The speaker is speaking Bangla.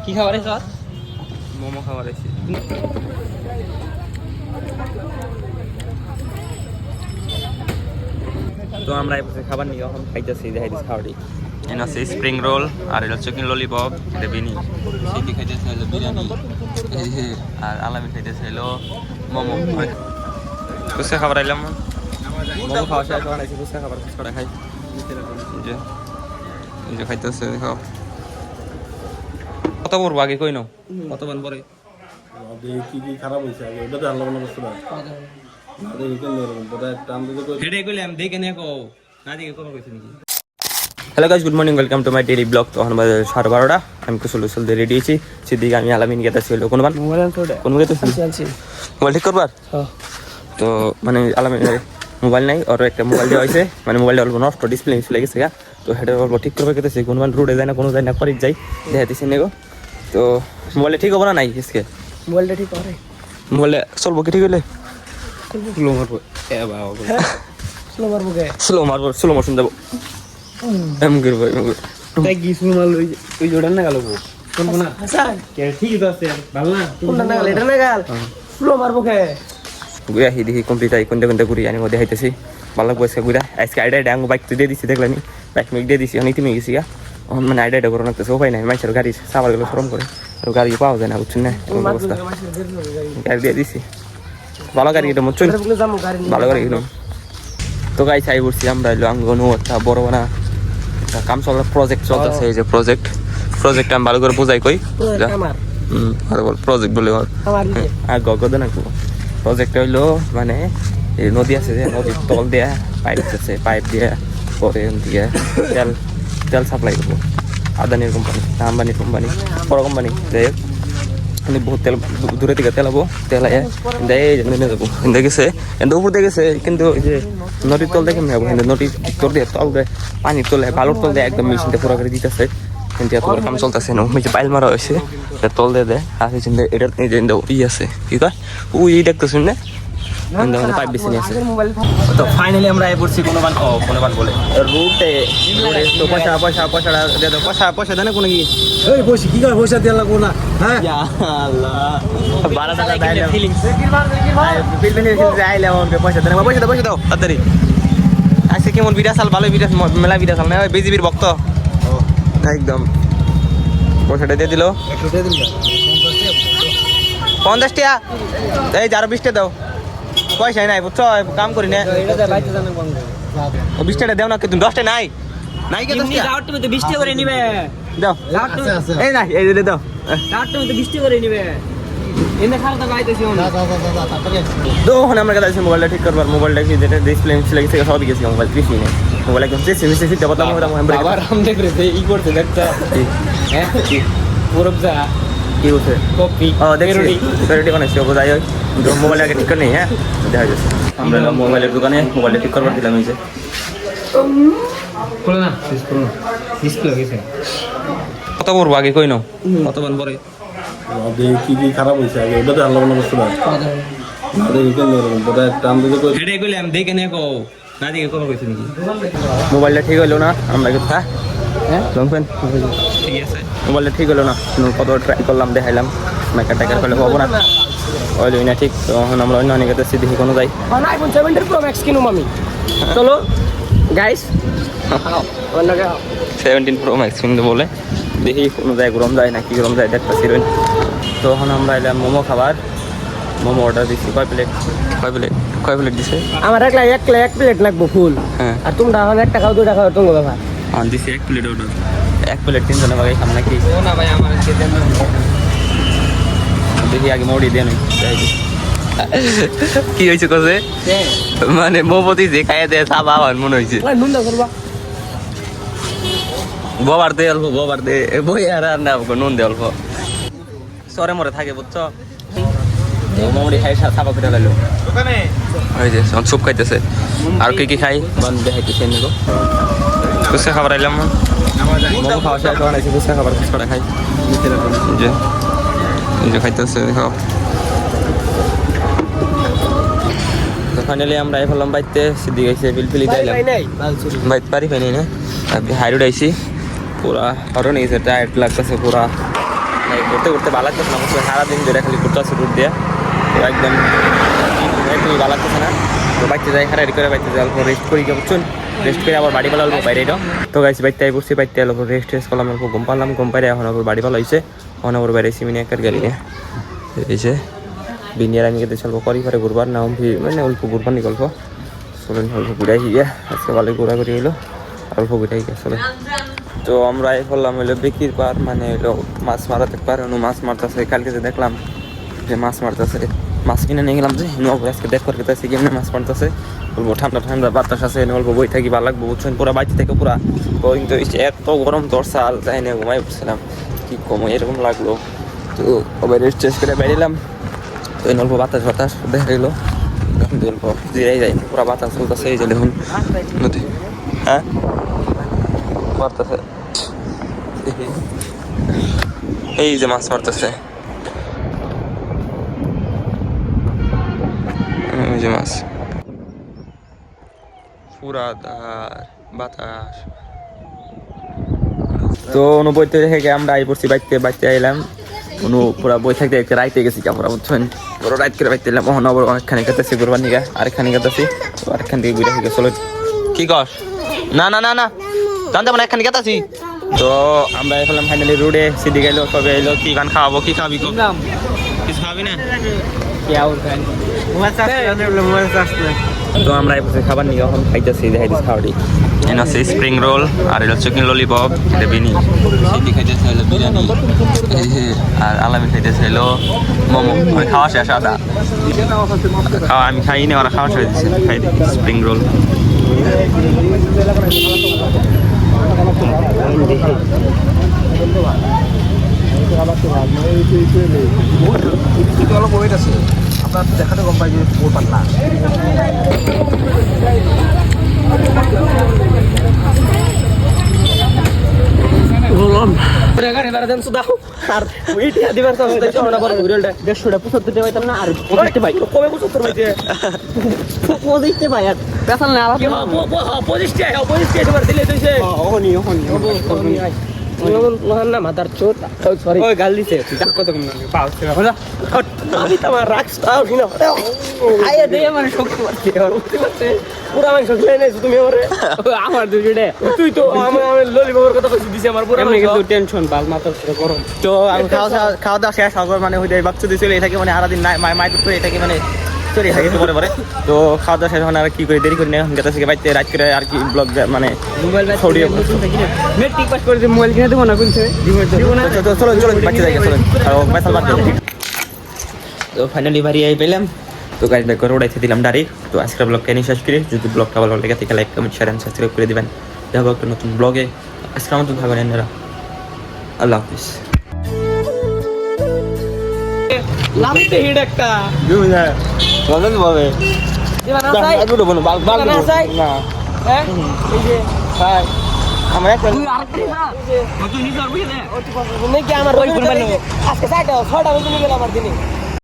কি খাবার স্যার? মোমো খাবার আছে। তো আমরা এই খাবার নিয়ে এখন খাইতেছি, দেখাইতেছি খাবারটি। এখানে আছে স্প্রিং রোল, আর এটা চিকেন ললিপপ, এটা বিনি। সেটি খাইতেছে হলো বিরিয়ানি, আর আলামিন খাইতেছে হলো মোমো। ফুচকা খাবার আইলাম, মোমো খাওয়া শেষ হওয়া নাইছে, ফুচকা খাবার ফুচকাটা খাই। এই যে খাইতেছে, দেখো কত পড়বো আগে কই নাও, কত বান পরে কি কি খারাপ হয়েছে আগে ওটা তো আল্লাহ মনে করছে না hello guys, good morning, welcome to my daily blog. তখন বাজে 12:30। আমি কুশল দিয়ে রেডি হয়েছি। সেদিকে আমি আলামিন গেতে ছিল কোন মোবাইল ঠিক করবার। তো মানে আলামিন মোবাইল নাই, ওর একটা মোবাইল দেওয়া হয়েছে, মানে মোবাইলটা অল্প নষ্ট, ডিসপ্লে চলে গেছে গা। তো সেটা অল্প ঠিক করবে গেতেছে, কোনো রোডে যায় না, কোনো যায় না, করে যাই দেখাতেছি নেগো। তো মোবাইলটা ঠিক হবো না নাই আজকে? মোবাইলটা ঠিক করে মোবাইলে চলবো কি ঠিক হলে? স্লো মারবো স্লো মারবো, স্লো মোশন যাবো। এম করবো তাই কি স্লো মারলো? ওই জোড়ান না গেল কোন কোনা ঠিকই তো আছে, ভালো না কোনটা না গেল, এটা না গেল, স্লো মারবো কে ঘুরে আসি দেখি কমপ্লিট আই কোনটা কোনটা ঘুরি আনি মধ্যে হাইতেছি। ভালো লাগবো আজকে ঘুরা। আজকে আইডিয়া ডাঙ্গ বাইক তো দিয়ে দিচ্ছি, দেখলানি বাইক মেক দিয়ে দিচ্ছি, অনেক তুমি গেছি গা। মানে আইডিয়াটা করে রাখতেছে, উপায় নাই, মানুষের গাড়ি সাবার গেলে সরম করে, আর গাড়ি পাওয়া যায় না, বুঝছেন না অবস্থা। গাড়ি দিয়ে দিছি, ভালো গাড়ি কিনলাম, বুঝছেন, ভালো গাড়ি কিনলাম। তো গাড়ি চাই পড়ছি আমরা, এলো আঙ্গনও একটা বড় না কাম চল, প্রজেক্ট চলতেছে। এই যে প্রজেক্ট আমি ভালো করে বোঝাই কই, প্রজেক্ট বলে আর গগদ না। প্রজেক্ট হইলো মানে এই নদী আছে, যে নদীর তল দেয়া পাইপ আছে, পাইপ দিয়ে পরে দিয়ে তেল সাপ্লাই করবো। আদানির কোম্পানি, আম্বানির কোম্পানি, বড় কোম্পানি, যাই হোক বহুত তেল দূরে থেকে তেলাবো, তেলাইয়ে নিয়ে যাবো। এনে গেছে, এনে উপর দিয়ে গেছে, কিন্তু ওই যে নদীর তল দেখে নেবো, কিন্তু নদীর তোর দিয়ে তল দেয়, পানির তলে বালুর তল দেয়, একদম মেশিনটা পুরো করে দিতেছে। কিন্তু এত কাম চলতেছে না, ওই যে পাইল মারা হয়েছে, তল দিয়ে দেয়। আর এটা ই আছে, কি কয় ওই দেখতেছেন না, পাইপ বেশি নিয়ে আসে। তো ফাইনালি আমরা এ পড়ছি কোনো বান বলে রুটে। তো পয়সা দেয় না কোনো কি কি করে পয়সা দিয়ে লাগবো না? হ্যাঁ 12 টাকা দেয়, পয়সা দেয়, পয়সা দাও তাড়াতাড়ি। আজকে কেমন বিরা সাল, ভালো বিরা, মেলা বিরা সাল না, বিজেপির ভক্ত একদম। পয়সাটা দিয়ে দিল 50 টাকা, এই 20 টাকা দাও, পয়সাই নাই বুঝছো, কাম করি না। 20 টাকা দাও না, তুমি 10 টাকা নাই নাই কে 20 টাকা করে নিবে দাও, এই নাই এই দে দাও, 20 টাকা করে নিবে। এনে খারাপ তো গাইতেছি আমরা কাছে মোবাইলটা ঠিক করবার, মোবাইলটা কি যেটা ডিসপ্লে গেছে সব গেছে, মোবাইল কিছু নেই, মোবাইল একদম সিস্টেম বললাম আবার রাম দেখরে ই করতে দেখতে। হ্যাঁ কি পুরো যা কি হচ্ছে কপি দেখি বানাইছি, যাই হোক মোবাইল আগে ঠিক করে নেই। হ্যাঁ দেখা যাচ্ছে আমরা মোবাইলের দোকানে মোবাইলটা ঠিক করবার দিলাম। এই যে কত পড়বো আগে কই নাও, কত বান পরে কি কি খারাপ হয়েছে আগে ওটা তো আল্লাহ মনে করছে না মোবাইলটা ঠিক হইলো না, আমরা ঠিক আছে মোবাইলটা ঠিক হলো না, কত ট্রাই করলাম, দেখাইলাম, মেকার টাকার করলে হবো না, হইলই না ঠিক। তখন আমরা অন্য অনেক কাছে দেখি কোনো যাই iPhone 17 Pro Max কিনুম আমি, চলো গাইস 17 Pro Max কিনতে বলে, দেখি কোনো যায় গরম যায় না কি গরম যায় দেখতেছি। তখন আমরা এলাম মোমো খাবার, মোমো অর্ডার দিচ্ছি। কয় প্লেট দিছে? আমার এক প্লেট লাগবো ফুল। হ্যাঁ, আর তোমরা এখন 1 টাকা 2 টাকা তোমার ব্যাপার। হ্যাঁ দিছি 1 প্লেট অর্ডার, 1 প্লেট 3 জনের ভাগে খাম নাকি? ও না ভাই, আমার দেখি আগে মোড়ি দেন কি হয়েছে কছে, মানে মোমোতি যে খাইয়ে দেয় সাবা আমার মনে হয়েছে ববার দে অল্প, ববার দে বই আর না নুন দে অল্প, সরে মরে থাকে বুঝছো। মোমোটি খাই সাবা করে লাগলো, ওই যে সুপ খাইতেছে। আর কি খাই বান দেখাইতেছে নিগো, ফুচকা খাবার আইলাম, মোমো খাওয়া শেষ হওয়া নাইছে, ফুচকা খাবার ফুচকাটা খাই। এই যে খাইতেছে দেখো। তো ফাইনালি আমরা এই ফেললাম বাইতে, সিদ্ধি গেছে বিলফিলি খাইলাম, বাইতে পারি পাই না হাইরোড আইছি, পুরা হরণ হয়েছে, টায়ার্ড লাগতেছে পুরা, মানে ঘুরতে ঘুরতে ভালো লাগতেছে না, বুঝছো? সারাদিন ধরে খালি ঘুরতে আসছে রুট দিয়ে, তো একদম একদমই ভালো লাগতেছে না। তো বাইতে যাই হারাহারি করে বাইতে যাই, অল্প রেস্ট করি, বুঝছেন? রেস্ট করে আবার বাড়ি বেলা অল্প বাইরে এলো। তো গাইছি বাইতে বসছি, বাইতে অল্প রেস্ট করলাম, অল্প ঘুম পারলাম, ঘুম পাইরে এখন আবার বাড়ি বেলা হয়েছে, এখন আবার বাইরে সিমিনি একার গেলি এসে বিনিয়ার আমি গেতে অল্প করি পরে ঘুরবার না মানে অল্প ঘুরবার নি গল্প চলেন, অল্প ঘুরাই গিয়ে আজকে ভালো ঘোরাঘুরি হইলো, অল্প ঘুরাই গিয়ে চলে। তো আমরা এই করলাম হইলো বিক্রির পার, মানে হইলো মাছ মারাতে পার, মাছ মারতেছে। কালকে যে দেখলাম যে মাছ মারতেছে, মাছ কিনে নিয়ে গেলাম যে আজকে দেখ করে গেতেছে কেমনি মাছ মারতেছে, বলবো ঠান্ডা ঠান্ডা বাতাস আছে, অল্প বই থাকি ভালো লাগবো, বুঝছেন? পুরো বাড়ি থেকে পুরা কিন্তু এত গরম তোর সাল যাই না, ঘুমাই পড়ছিলাম, কি কম এরকম লাগলো। তো আবার রেস্ট টেস্ট করে বেরিলাম, তো এই অল্প বাতাস বাতাস দেখা গেলো, অল্প জিরাই যায়, পুরা বাতাস চলতেছে। এই যে দেখুন নদী, হ্যাঁ মারতেছে, এই যে মাছ মারতেছে, এই যে মাছ, পুরা বাতাস। তো বইতে রেখে আমরা আই পড়ছি, বাইতে আইলাম, পুরা বই থাকতে একটা রাইতে গেছি আমরা, বুঝছেন? পুরো রাইত করে বাইতে এলাম, ওখানে আবার অনেকখানি কাটাছি ঘুরবার নিকা, আরেকখানি কাটাছি, তো আরেকখান থেকে ঘুরে থেকে চলো। কি কস? না না না না জানতে মানে একখানি কাটাছি। তো আমরা এলাম ফাইনালি রোডে, সিদ্ধি গেলো, সবে এলো, কি গান খাওয়াবো, কি খাবি? কিছু খাবি না? তো আমরা খাবার নিয়ে এখন খাইতেছি, দেখাইতেছি খাবারটি। এনে আছে স্প্রিং রোল, আর এটা চিকেন ললিপপ, এটা বিনি, সিদ্ধি খাইতেছে হলো বিরিয়ানি, আর আলামি খাইতেছে হলো মোমো। মানে খাওয়া শেষ আদা খাওয়া, আমি খাইনি, ওরা খাওয়া শেষ দিচ্ছে, খাই দিই স্প্রিং রোল। অলপ ওয়েট আছে, আপনার দেখাতে গম পাই যে বোর পাতলা। আর ওইটা দিবার চাইতে না, বড় ভিডিওটা 150টা 75টা পাইতাম না, আর 50টা পাই কবে 75 পাইছে 50টা পাই, আর পেছাল না আলাদা 25টা এবার দিলে তুইছে ওহনি না মাদার চোদ, সরি ওই গাল দিছে, তুই কত কম পাউছে আমি তোমার রাখছাও কিনা আইয়া দে মানে শক্তি পাচ্ছে, আর উঠতে পারছে পুরা আমি শক্তি নাই তুমি আমারে আমার দুইটা তুই তো আমার ললিপপের কথা কইছিস দিছে আমার পুরা আমি কিন্তু টেনশন বাল মাথা গরম। তো আমি খাওয়া দাওয়া শেষ হওয়ার মানে হইতে বাচ্চা দিয়ে চলে থাকে, মানে সারাদিন মাই করতে এটাকে মানে চলে থাকে পরে পরে। তো খাওয়া দাওয়া শেষ হওয়ার আর কি করে দেরি করি না, এখন গেছে বাইতে রাত করে আর কি ব্লগ মানে মোবাইল ছড়িয়ে মেট্রিক পাস করে মোবাইল কিনে দেবো না কোনছে চলো চলো বাচ্চা জায়গা চলো আর মেসাল বাদ দেবো। তো ফাইনালি বাড়ি আই পেলাম, তো গাড়ি ব্যাক করে উড়াইতে দিলাম ডাইরেক্ট। তো আজকের ব্লগটা নিয়ে শেষ করি, যদি ব্লগটা ভালো লেগে থাকে like comment share and subscribe করে দিবেন। দেখা একটা নতুন ব্লগে, আজকের মতন থাকবেন এনারা, আল্লাহ হাফিজ। লামিতে হিড একটা দুই না বলেন ভাবে দিবানা চাই একটু বলো বাল বাল না চাই না, হ্যাঁ এই যে ভাই আমরা একটা তুই আরেকটা না তুই নিজে আর বুঝে না ও তুই কি আমার রই গুণ বলো আজকে 6টা বলতে নিয়ে গেল আমার দিনে।